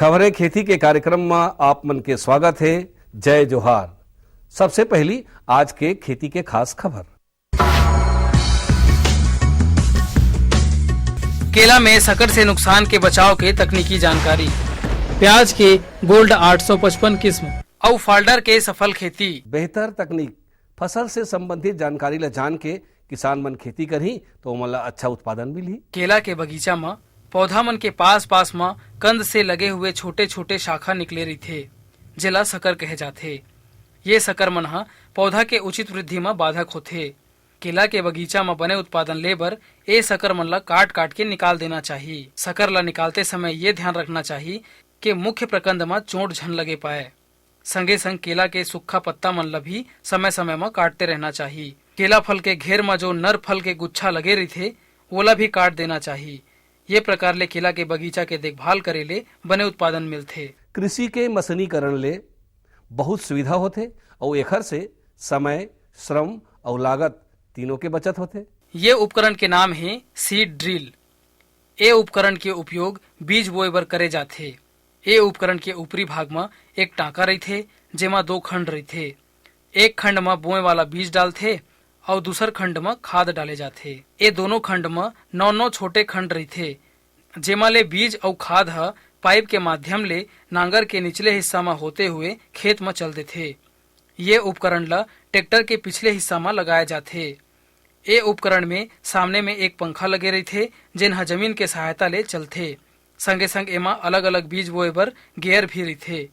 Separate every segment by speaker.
Speaker 1: खबरें खेती के कार्यक्रम में आप मन के स्वागत है। जय जोहार। सबसे पहली आज के खेती के खास खबर।
Speaker 2: केला में शक्कर से नुकसान के बचाव के तकनीकी जानकारी, प्याज के गोल्ड 855 किस्म और फाल्डर के सफल खेती।
Speaker 1: बेहतर तकनीक फसल से संबंधित जानकारी ला जान के किसान मन खेती करही तो ओमन ला अच्छा उत्पादन मिलही।
Speaker 2: केला के बगीचा में पौधा मन के पास पास में कंद से लगे हुए छोटे छोटे शाखा निकले रहीथे, जेला शक्कर कहे जाथे। ये शक्कर मन ह पौधा के उचित वृद्धि में बाधक होथे। केला के बगीचा में बने उत्पादन ले बर ए शक्कर मन ला काट काट के निकाल देना चाहिए। शक्कर ला निकालते समय ये ध्यान रखना चाहिए कि मुख्य प्रकंद में चोट झन लगे पाए। संगे संग केला के सूखा पत्ता मन ला भी समय समय में काटते रहना चाहिए। केला फल के घेर में जो नर फल के गुच्छा लगे रहीथे ओला भी काट देना चाहिए। ये प्रकार ले केला के बगीचा के देखभाल करे ले बने उत्पादन मिलथे।
Speaker 1: कृषि के मशीनीकरण ले बहुत सुविधा होथे और एखर से समय, श्रम और लागत तीनों के बचत होथे।
Speaker 2: ये उपकरण के नाम है सीड ड्रिल। ये उपकरण के उपयोग बीज बोए बर करे जाथे। ये उपकरण के ऊपरी भाग में एक टांका रहीथे जेमा दो खंड रहीथे। एक खंड में बोए वाला बीज डालथे और दूसर खंड में खाद डाले जाथे। ये दोनों खंड में 9 छोटे खंड रहीथे जेमा ले बीज और खाद ह पाइप के माध्यम ले नांगर के निचले हिस्सा में होते हुए खेत में चल देथे। ये उपकरण ला ट्रैक्टर के पिछले हिस्सा में लगाए जाथे। ये उपकरण में सामने में एक पंखा लगे रहीथे जेन ह जमीन के सहायता ले चलथे। संगे संग एमा अलग अलग बीज बोए बर गियर भी रहीथे।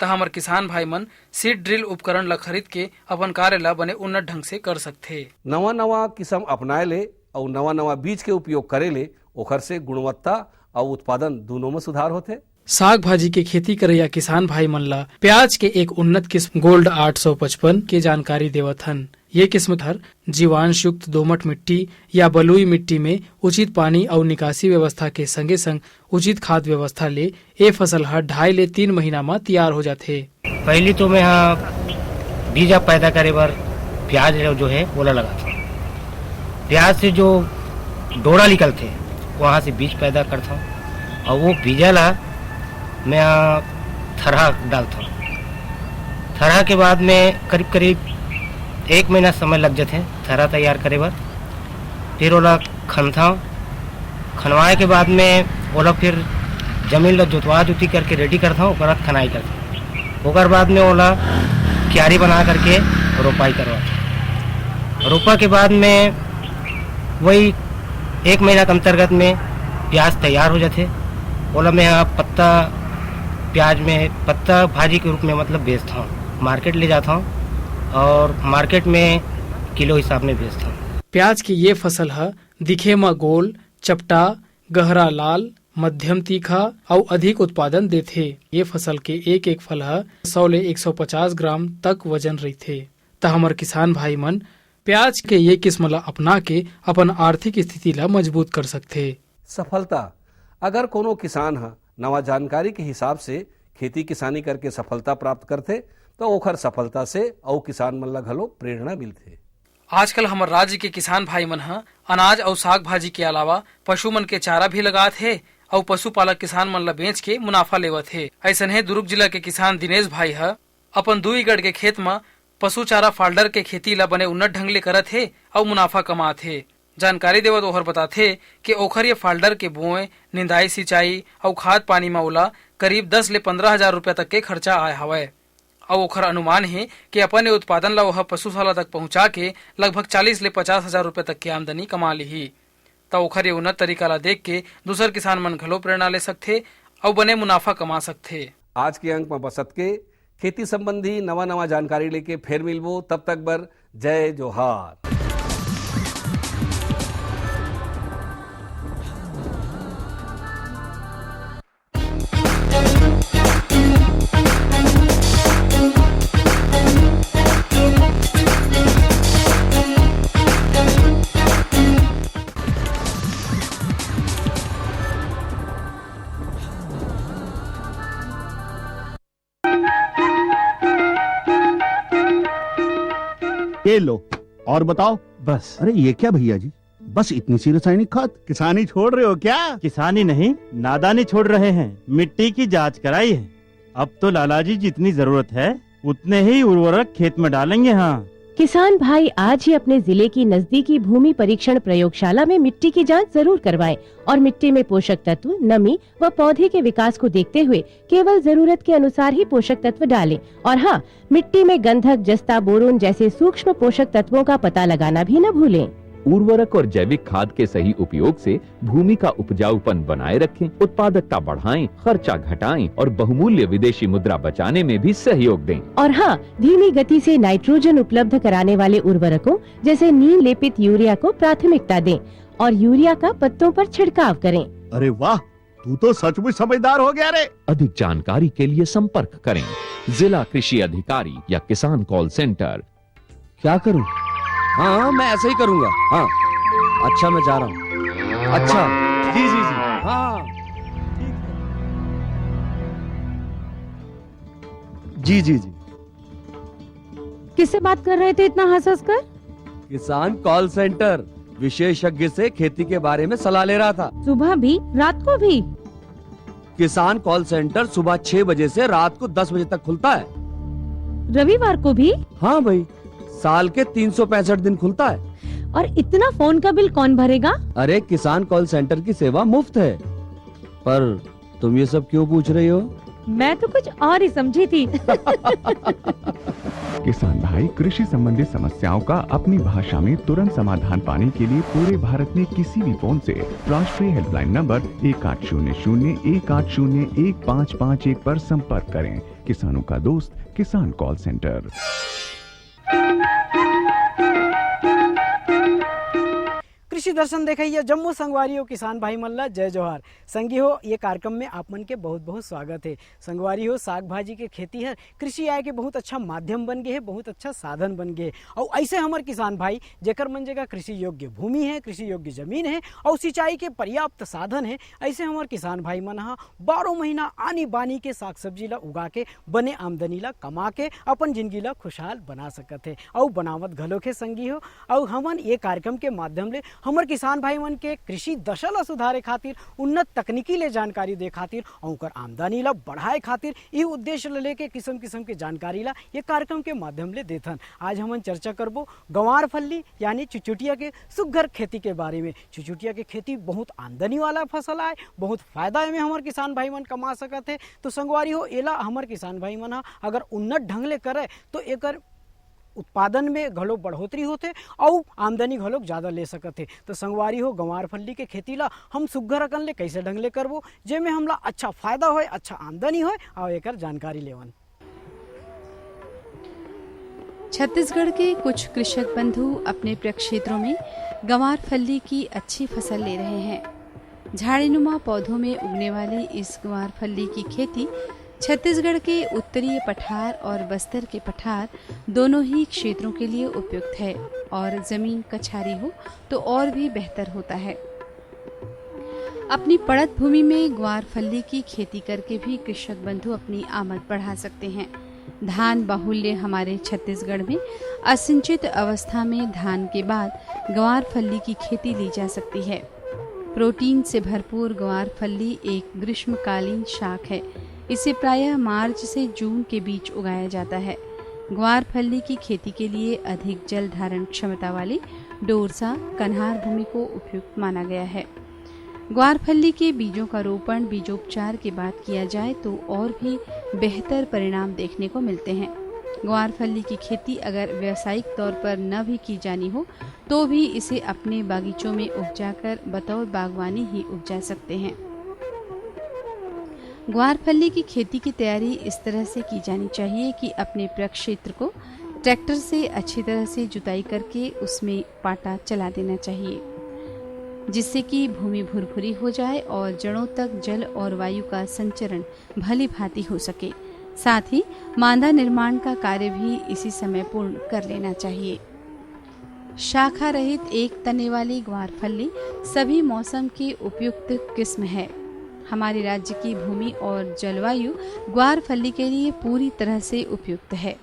Speaker 2: त हमर किसान भाई मन सीड ड्रिल उपकरण ला खरीद के अपन कार्य ला बने उन्नत ढंग से कर सकथे।
Speaker 1: नवा नवा किस्म अपनाए ले और नवा नवा बीज के उपयोग करे ले ओखर से गुणवत्ता और उत्पादन दोनों में सुधार होथे।
Speaker 2: साग भाजी के खेती करैया किसान भाई मन ला प्याज के एक उन्नत किस्म गोल्ड 855 के जानकारी देवत हन। ये किस्म हर जीवांश युक्त दोमट मिट्टी या बलुई मिट्टी में उचित पानी और निकासी व्यवस्था के संगे संग उचित खाद व्यवस्था ले ये फसल हर 2.5 ले 3 महीना में तैयार हो जाथे।
Speaker 3: पहली तो मैं बीजा पैदा करे बर प्याज जो है ओला लगाता हूँ। प्याज से जो डोरा निकलते वहाँ से बीज पैदा करता हूँ और वो बीजा ला मैं थरहा डालता हूँ। थरहा के बाद में करीब करीब 1 महीना समय लग जाते थरहा तैयार करे बर। फिर ओला खनता हूँ। खनवाए के बाद में ओला फिर जमीन ला जोतवा जोती करके रेडी करता हूँ। ओकर बाद खनाई करता हूँ। ओकर बाद में ओला क्यारी बना करके रोपाई करवाता हूँ। रोपा के बाद में वही 1 महीना के अंतर्गत में प्याज तैयार हो जाते। ओला मैं पत्ता प्याज में पत्ता भाजी के रूप में मतलब बेचता हूँ। मार्केट ले जाता हूँ और मार्केट में किलो हिसाब में बेचता हूँ।
Speaker 2: प्याज की ये फसल है दिखे में गोल, चपटा, गहरा लाल, मध्यम तीखा और अधिक उत्पादन देथे। ये फसल के एक एक फल है 100 ले 150 ग्राम तक वजन रहथे। त हमर किसान भाई मन प्याज के ये किस्म ला अपना के अपन आर्थिक स्थिति ला मजबूत कर सकथे।
Speaker 1: सफलता अगर कोनो किसान है नवा जानकारी के हिसाब से खेती किसानी करके सफलता प्राप्त करते तो ओखर सफलता से और किसान मन ला घलो प्रेरणा मिलथे।
Speaker 2: आजकल हमारे राज्य के किसान भाई मन ह अनाज और साग भाजी के अलावा पशु मन के चारा भी लगात है और पशुपालक किसान मन ला बेच के मुनाफा लेवत है। ऐसा है दुर्ग जिला के किसान दिनेश भाई ह अपन 2 एकड़ के खेत में पशु चारा फाल्डर के खेती ला बने उन्नत ढंग ले करत है और मुनाफा कमात है। जानकारी देवत ओहर बताथे कि ओखर ये फाल्डर के बोए, निंदाई, सिंचाई और खाद पानी में ओला करीब 10 ले 15 हजार रुपया तक के खर्चा आए हवय। और ओखर अनुमान है कि अपन उत्पादन ला वह पशुशाला तक पहुंचा के लगभग 40 ले 50 हजार रुपया तक की आमदनी कमा ली। तो ओखर ये उन्नत तरीका ला देख के दूसर किसान मन घलो प्रेरणा ले सकथे और बने मुनाफा कमा सकथे।
Speaker 1: आज के अंक में बसत के खेती संबंधी नवा नवा जानकारी लेके फिर मिलबो। तब तक बर जय जोहार।
Speaker 4: ये लो और बताओ।
Speaker 5: बस।
Speaker 4: अरे ये क्या भैया जी, बस इतनी सी रासायनिक खाद। किसानी छोड़ रहे हो क्या?
Speaker 5: किसानी नहीं, नादानी छोड़ रहे हैं। मिट्टी की जांच कराई है। अब तो लालाजी जितनी जरूरत है उतने ही उर्वरक खेत में डालेंगे। हाँ,
Speaker 6: किसान भाई आज ही अपने जिले की नजदीकी भूमि परीक्षण प्रयोगशाला में मिट्टी की जांच जरूर करवाएं और मिट्टी में पोषक तत्व, नमी व पौधे के विकास को देखते हुए केवल जरूरत के अनुसार ही पोषक तत्व डालें। और हाँ, मिट्टी में गंधक, जस्ता, बोरोन जैसे सूक्ष्म पोषक तत्वों का पता लगाना भी न भूलें।
Speaker 7: उर्वरक और जैविक खाद के सही उपयोग से भूमि का उपजाऊपन बनाए रखें, उत्पादकता बढ़ाएं, खर्चा घटाएं और बहुमूल्य विदेशी मुद्रा बचाने में भी सहयोग दें।
Speaker 6: और हाँ, धीमी गति से नाइट्रोजन उपलब्ध कराने वाले उर्वरकों जैसे नीम लेपित यूरिया को प्राथमिकता दें और यूरिया का पत्तों पर छिड़काव करें।
Speaker 4: अरे वाह, तू तो सचमुच समझदार हो गया रे।
Speaker 7: अधिक जानकारी के लिए संपर्क करें जिला कृषि अधिकारी या किसान कॉल सेंटर।
Speaker 8: क्या करूं? हाँ, मैं ऐसे ही करूंगा। हाँ, अच्छा, मैं जा रहा हूँ। अच्छा, जी जी जी, हाँ, जी जी जी।
Speaker 6: किससे बात कर रहे थे इतना हंस कर?
Speaker 8: किसान कॉल सेंटर, विशेषज्ञ से खेती के बारे में सलाह ले रहा था।
Speaker 6: सुबह भी, रात को भी?
Speaker 8: किसान कॉल सेंटर सुबह 6 बजे से रात को 10 बजे तक खुलता है।
Speaker 6: रविवार को भी?
Speaker 8: हाँ भाई, साल के 365 दिन खुलता है।
Speaker 6: और इतना फोन का बिल कौन भरेगा?
Speaker 8: अरे, किसान कॉल सेंटर की सेवा मुफ्त है। पर तुम ये सब क्यों पूछ रही हो?
Speaker 6: मैं तो कुछ और ही समझी थी।
Speaker 9: किसान भाई कृषि संबंधित समस्याओं का अपनी भाषा में तुरंत समाधान पाने के लिए पूरे भारत में किसी भी फोन से राष्ट्रीय हेल्पलाइन नंबर 1800-1801-551 पर संपर्क करें। किसानों का दोस्त किसान कॉल सेंटर।
Speaker 10: कृषि दर्शन देखिए जम्मू संगवारी किसान भाई मल्ला जय जोहार। संगी हो, ये कार्यक्रम में आप मन के बहुत बहुत स्वागत है। संगवारी हो, साग भाजी के खेती है कृषि आय के बहुत अच्छा माध्यम बन गए है, बहुत अच्छा साधन बन गए। और ऐसे हमारे किसान भाई जेकर मन जगह कृषि योग्य भूमि है, कृषि योग्य जमीन है और सिंचाई के पर्याप्त साधन है, ऐसे हमारे किसान भाई मन 12 महीना आनी बानी के साग सब्जी ला उगा के बने आमदनी ला कमा के अपन जिंदगी ला खुशहाल बना सकत है और बनावत घलोक है। संगी हो, और हमन ये कार्यक्रम के माध्यम ले हमर किसान भाई मन के कृषि दशा ला सुधारे खातिर, उन्नत तकनीकी ले जानकारी दे खातिर और उनकर आमदनी ला बढ़ाए खातिर ये उद्देश्य ले लेके किस्म किस्म के जानकारी ला ये कार्यक्रम के माध्यम ले देथन। आज हमन चर्चा करबो गंवार फल्ली यानी चुचुटिया के सुघर खेती के बारे में। चुचुटिया के खेती बहुत आमदनी वाला फसल है, बहुत फायदा में हमारे किसान भाई मन कमा सकत है। तो संगवारी हो, एला हमारे किसान भाई मन अगर उन्नत ढंग ले करे तो एकर उत्पादन में घलो बढ़ोतरी होते और आमदनी घलो ज़्यादा ले सकते हैं। तो संगवारी हो, गंवार फल्ली के खेती ला हम सुघर अकन ले कैसे ढंग ले करबो जेमे हमला अच्छा फायदा होए, अच्छा आमदनी होए और एकर जानकारी लेवन।
Speaker 11: छत्तीसगढ़ के कुछ कृषक बंधु अपने प्रक्षेत्रों में गंवार फल्ली की अच्छी फसल ले रहे हैं। झाड़ीनुमा पौधों में उगने वाली इस गंवार फल्ली की खेती छत्तीसगढ़ के उत्तरीय पठार और बस्तर के पठार दोनों ही क्षेत्रों के लिए उपयुक्त है और जमीन कछारी हो तो और भी बेहतर होता है। अपनी पड़त भूमि में ग्वार फल्ली की खेती करके भी कृषक बंधु अपनी आमद बढ़ा सकते हैं। धान बाहुल्य हमारे छत्तीसगढ़ में असिंचित अवस्था में धान के बाद ग्वार फल्ली की खेती ली जा सकती है। प्रोटीन से भरपूर ग्वार फल्ली एक ग्रीष्मकालीन शाक है। इसे प्रायः मार्च से जून के बीच उगाया जाता है। ग्वार फल्ली की खेती के लिए अधिक जल धारण क्षमता वाली डोरसा कन्हार भूमि को उपयुक्त माना गया है। ग्वार फल्ली के बीजों का रोपण बीजोपचार के बाद किया जाए तो और भी बेहतर परिणाम देखने को मिलते हैं। ग्वार फल्ली की खेती अगर व्यावसायिक तौर पर न भी की जानी हो तो भी इसे अपने बागीचों में उपजाकर बतौर बागवानी ही उपजा सकते हैं। ग्वार फल्ली की खेती की तैयारी इस तरह से की जानी चाहिए कि अपने प्रक्षेत्र को ट्रैक्टर से अच्छी तरह से जुताई करके उसमें पाटा चला देना चाहिए, जिससे कि भूमि भुरभुरी हो जाए और जड़ों तक जल और वायु का संचरण भली भांति हो सके। साथ ही मांदा निर्माण का कार्य भी इसी समय पूर्ण कर लेना चाहिए। शाखा रहित एक तने वाली ग्वार फल्ली सभी मौसम की उपयुक्त किस्म है। हमारे राज्य की भूमि और जलवायु ग्वार फल्ली के लिए पूरी तरह से उपयुक्त है।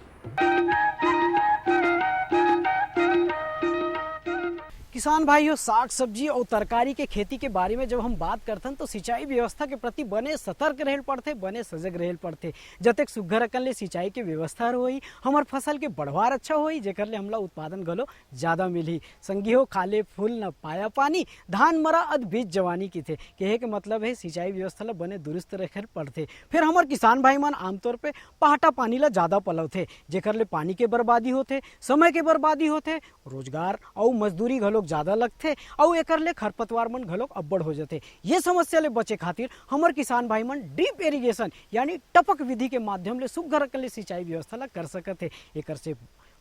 Speaker 10: किसान भाइयों, साग सब्जी और तरकारी के खेती के बारे में जब हम बात करते हैं तो सिंचाई व्यवस्था के प्रति बने सतर्क रहल पड़ते, बने सजग रहल पड़ते। जतेक सुघर अकन ले सिंचाई के व्यवस्था होई, हमार फसल के बढ़वार अच्छा होई, जेकर ले हमला उत्पादन गलो ज्यादा मिली। संगी हो, खाले फूल न पाया पानी, धान मरा अध बीज जवानी की थे। कहे के मतलब है सिंचाई व्यवस्था ला बने दुरुस्त रखे पड़ते। फिर हमार किसान भाई मन आमतौर पे पहाटा पानी ला ज्यादा पलवथे, जेकर ले पानी के बर्बादी होते, समय के बर्बादी होते, रोजगार और मजदूरी घलोक ज्यादा लगते और एकर ले खरपतवार मन घलोक अब्बड़ हो जाते। ये समस्या ले बचे खातिर हमर किसान भाई मन डीप इरिगेशन यानी टपक विधि के माध्यम ले सुघर अकन ले सिंचाई व्यवस्था ला कर सकत है। एकर से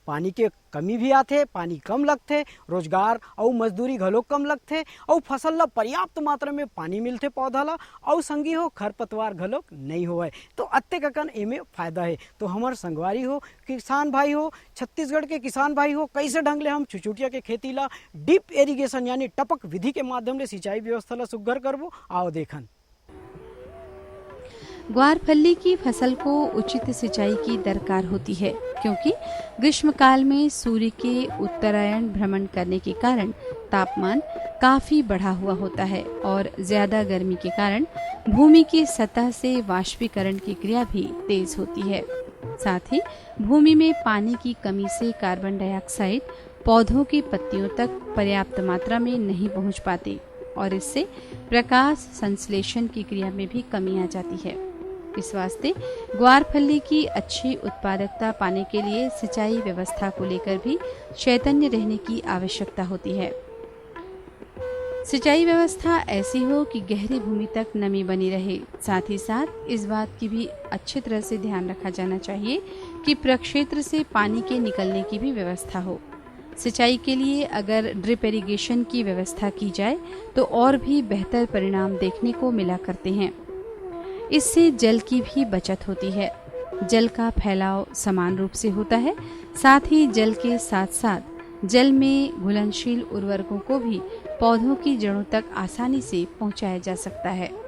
Speaker 10: पानी के कमी भी आते, पानी कम लगते, रोजगार और मजदूरी घलोक कम लगते और फसल ला पर्याप्त मात्रा में पानी मिलते पौधा ला और संगी हो खरपतवार घलोक नहीं होए। तो अत्तेक अकन एमे फायदा है। तो हमार संगवारी हो, किसान भाई हो, छत्तीसगढ़ के किसान भाई हो, कैसे ढंग ले हम चुचुटिया के खेती ला डीप इरिगेशन यानी टपक विधि के माध्यम ले सिंचाई व्यवस्था ला सुघर करबो, आओ देखन।
Speaker 11: ग्वारफली की फसल को उचित सिंचाई की दरकार होती है, क्योंकि ग्रीष्मकाल में सूर्य के उत्तरायण भ्रमण करने के कारण तापमान काफी बढ़ा हुआ होता है और ज्यादा गर्मी के कारण भूमि की सतह से वाष्पीकरण की क्रिया भी तेज होती है। साथ ही भूमि में पानी की कमी से कार्बन डाइऑक्साइड पौधों की पत्तियों तक पर्याप्त मात्रा में नहीं पहुंच पाती और इससे प्रकाश संश्लेषण की क्रिया में भी कमी आ जाती है। इस वास्ते ग्वारफली की अच्छी उत्पादकता पाने के लिए सिंचाई व्यवस्था को लेकर भी चैतन्य रहने की आवश्यकता होती है। सिंचाई व्यवस्था ऐसी हो कि गहरी भूमि तक नमी बनी रहे। साथ ही साथ इस बात की भी अच्छी तरह से ध्यान रखा जाना चाहिए कि प्रक्षेत्र से पानी के निकलने की भी व्यवस्था हो। सिंचाई के लिए अगर ड्रिप इरिगेशन की व्यवस्था की जाए तो और भी बेहतर परिणाम देखने को मिला करते हैं। इससे जल की भी बचत होती है, जल का फैलाव समान रूप से होता है। साथ ही जल के साथ साथ जल में घुलनशील उर्वरकों को भी पौधों की जड़ों तक आसानी से पहुंचाया जा सकता है।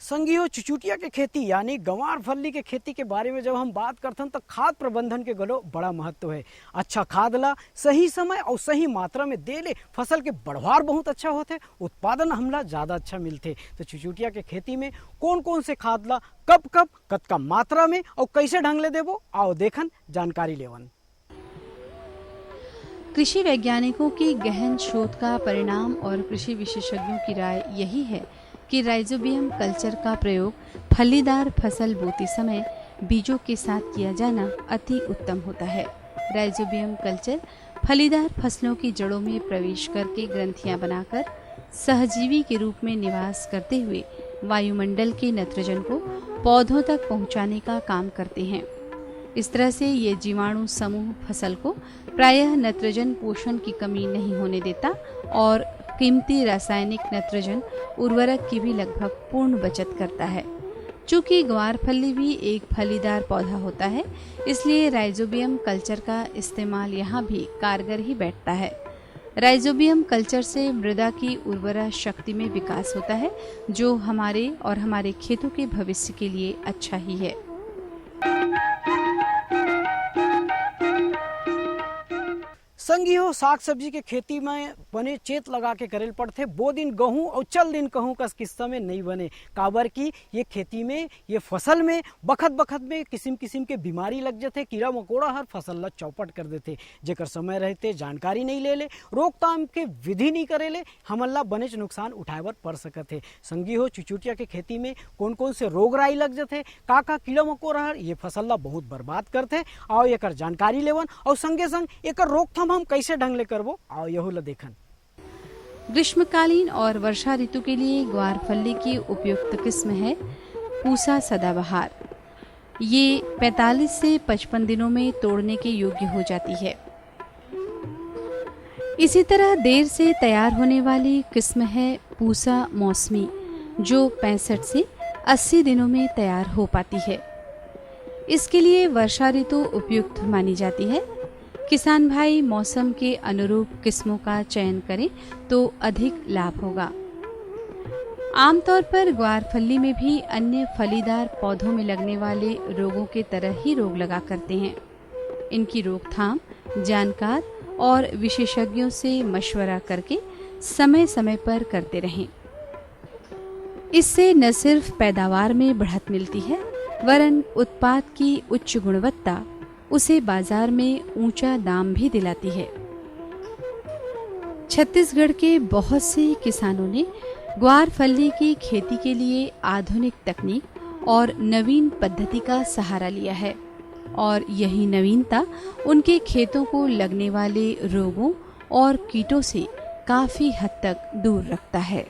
Speaker 10: संगियो, चुचुटिया के खेती यानी गंवारफली के खेती के बारे में जब हम बात करते हैं तो खाद प्रबंधन के गलो बड़ा महत्व है। अच्छा खाद ला सही समय और सही मात्रा में दे ले फसल के बढ़वार बहुत अच्छा होते, उत्पादन हमला ज्यादा अच्छा मिलते। तो चुचुटिया के खेती में कौन कौन से खाद ला कब कब कतका मात्रा में और कैसे ढंग ले देबो, आओ देखन जानकारी लेवन।
Speaker 11: कृषि वैज्ञानिकों की गहन शोध का परिणाम और कृषि विशेषज्ञों की राय यही है कि राइजोबियम कल्चर का प्रयोग फलीदार फसल बोते समय बीजों के साथ किया जाना अति उत्तम होता है। राइजोबियम कल्चर फलीदार फसलों की जड़ों में प्रवेश करके ग्रंथियां बनाकर सहजीवी के रूप में निवास करते हुए वायुमंडल के नाइट्रोजन को पौधों तक पहुंचाने का काम करते हैं। इस तरह से ये जीवाणु समूह फसल को प्रायः नाइट्रोजन पोषण की कमी नहीं होने देता और कीमती रासायनिक नाइट्रोजन उर्वरक की भी लगभग पूर्ण बचत करता है। चूंकि ग्वारफली भी एक फलीदार पौधा होता है, इसलिए राइजोबियम कल्चर का इस्तेमाल यहाँ भी कारगर ही बैठता है। राइजोबियम कल्चर से मृदा की उर्वरा शक्ति में विकास होता है, जो हमारे और हमारे खेतों के भविष्य के लिए अच्छा ही है।
Speaker 10: संगी हो, साग सब्जी के खेती में बने चेत लगा के करेल पड़ते। बो दिन गहूँ और चल दिन कहूँ का किस्सा में नहीं बने, काबर की ये खेती में ये फसल में बखत बखत में किस्म किस्म के बीमारी लग जाते, कीड़ा मकोड़ा हर फसल ला चौपट कर देते। जेकर समय रहते जानकारी नहीं ले ले, रोकथाम के विधि नहीं करे ले, हमला बनेच नुकसान उठाए बर पड़ सकते। संगी हो, चुचुटिया के खेती में कौन कौन से रोग राई लग जाते, का कीड़ा मकोड़ा हर ये फसल ला बहुत बर्बाद करते, और एकर जानकारी लेवन और संगे संग एकर रोकथाम हम कैसे ढंग ले करबो, आओ यहू ला देखन।
Speaker 11: ग्रीष्मकालीन और वर्षा ऋतु के लिए ग्वारफली की उपयुक्त किस्म है पूसा सदाबहार। ये 45 से 55 दिनों में तोड़ने के योग्य हो जाती है। इसी तरह देर से तैयार होने वाली किस्म है पूसा मौसमी, जो 65 से 80 दिनों में तैयार हो पाती है। इसके लिए वर्षा ऋतु उपयुक्त मानी जाती है। किसान भाई मौसम के अनुरूप किस्मों का चयन करें तो अधिक लाभ होगा। आमतौर पर ग्वारफली में भी अन्य फलीदार पौधों में लगने वाले रोगों के तरह ही रोग लगा करते हैं। इनकी रोकथाम जानकार और विशेषज्ञों से मशवरा करके समय समय पर करते रहें। इससे न सिर्फ पैदावार में बढ़त मिलती है वरन उत्पाद की उच्च गुणवत्ता उसे बाजार में ऊंचा दाम भी दिलाती है। छत्तीसगढ़ के बहुत से किसानों ने ग्वार फली की खेती के लिए आधुनिक तकनीक और नवीन पद्धति का सहारा लिया है और यही नवीनता उनके खेतों को लगने वाले रोगों और कीटों से काफी हद तक दूर रखता है।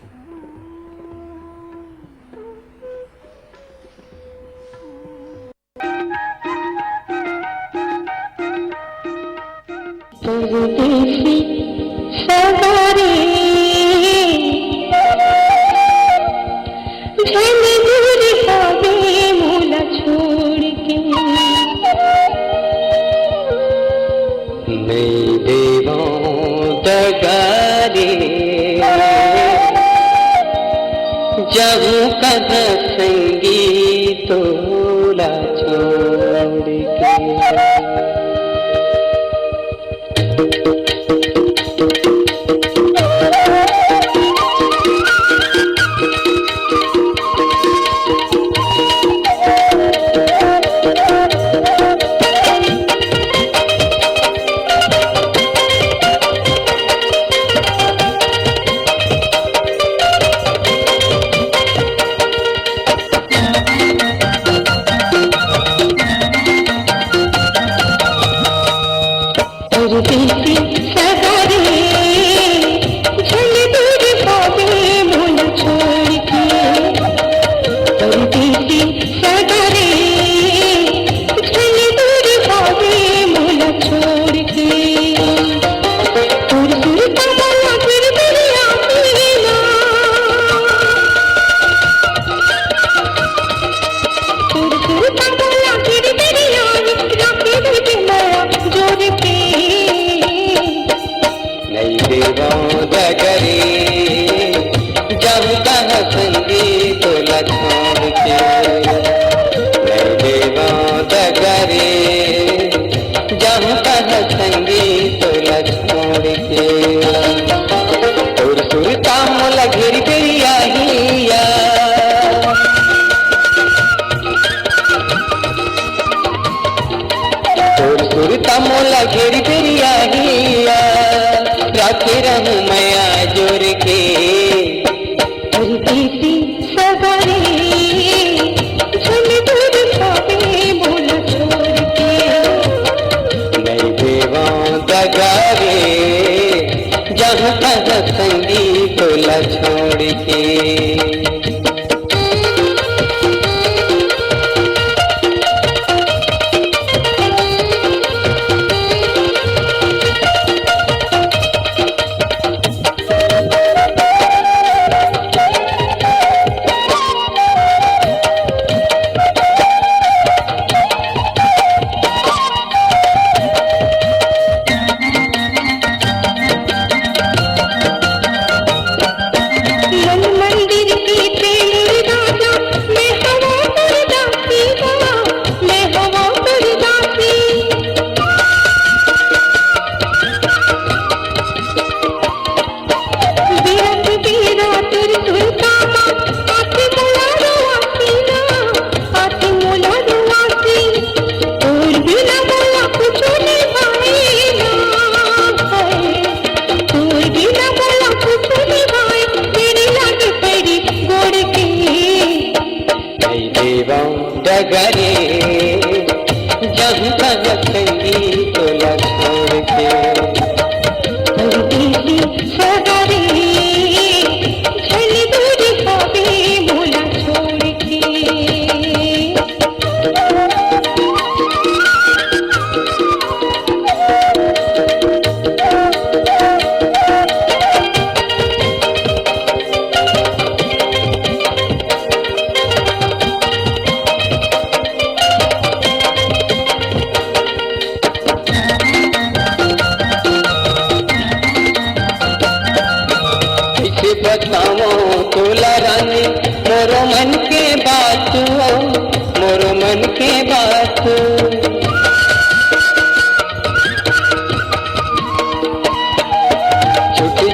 Speaker 12: मोरो मन के बात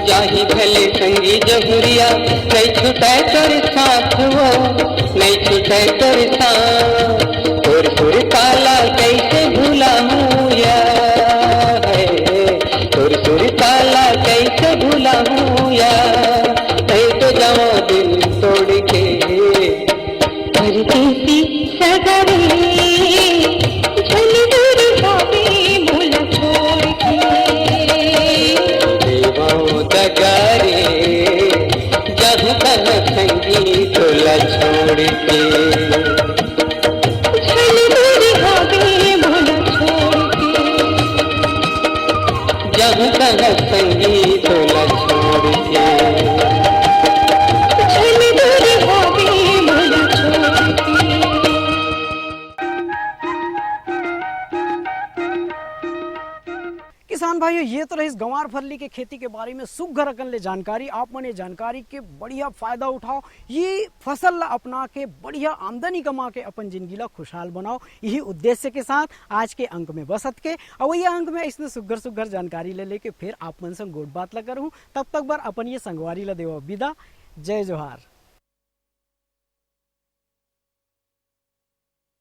Speaker 12: जाही भले संगी जबुरिया नहीं छुटे तोर साथ वो नहीं छुटे तोर साथ तोर सुर काला कैसे भूला हूँ या तोर सुर काला कैसे भूला हूँ या नहीं तो जाओ दिल तोड़ के परदेसी सगरे झल दूर भावे मूल छोड़ के देवाओं दगारे जब तक संगी तोला छोड़ के झल दूर भावे मूल छोड़ के जब तक संगी तोला छोड़ के झल दूर भावे मूल छोड़ के।
Speaker 10: किसान भाइयों, ये तो रही इस गंवार फल्ली के खेती के बारे में सुघर अकन ले जानकारी। आप मन ये जानकारी के बढ़िया फायदा उठाओ, ये फसल ला अपना के बढ़िया आमदनी कमा के अपन जिंदगी ला खुशहाल बनाओ। यही उद्देश्य के साथ आज के अंक में बसत के और ये अंक में इसने सुघर जानकारी ले लेके फिर आप मन संग गोट बात ला करूँ। तब तक बार अपन ये संगवारी ला देवा विदा। जय जोहार।